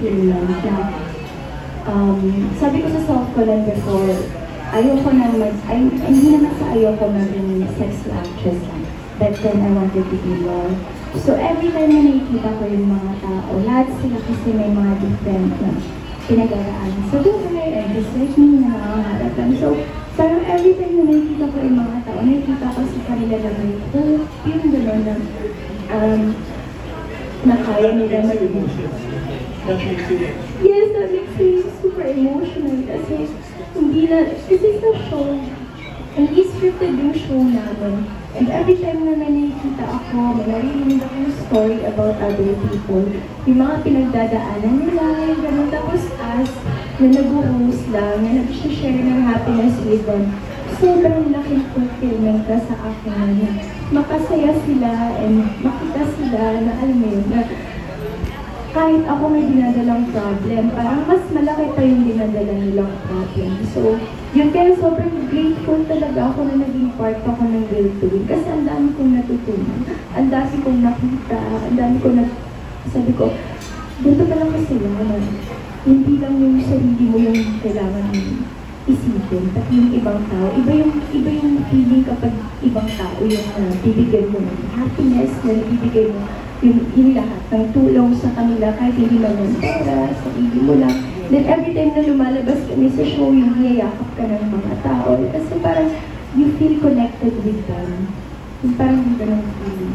fulfillment na sabi ko sa self ko lang before, ayoko na hindi naman sa ayoko maging sexy actress lang. But then I wanted to be more. So every time na nakikita ko yung mga tao, lahat sila kasi may mga different na pinag-araan sa buhay, and just like me na nakaharap lang. So parang every time na nakikita ko yung mga tao, nakikita ko sa kanila na may hope, yung gano'n na kaya nila maging. Yes, that makes me super emotional kasi sa show, hindi scripted yung show namin. And every time na nakikita ako, may narinig akong story about other people, yung mga pinagdadaanan nila, yung gano'n. Tapos as na nag-host lang, na nag-share ng happiness with them, sobrang laking fulfillment ka sa akin na makasaya sila and makita sila na alam mo yun, na kahit ako may dinadalang problem, parang mas malaki pa yung dinadala nilang problem. So, yun kaya sobrang grateful talaga ako na naging part ako ng Girl Doing. Kasi ang dami kong natutunan, ang dami kong nakita, ang dami kong sabi ko, dito pa lang kasi na hindi lang yung sarili mo yung kailangan isipin, pati yung ibang tao. Iba yung feeling kapag ibang tao yung bibigyan mo ng happiness, na bibigyan mo yung lahat ng tulong sa kanila, kahit hindi man yung pera, sarili mo lang. Then every time na lumalabas kami sa show, yung hiyayakap ka ng mga tao. Kasi parang you feel connected with them. Yung parang hindi ka ng feeling.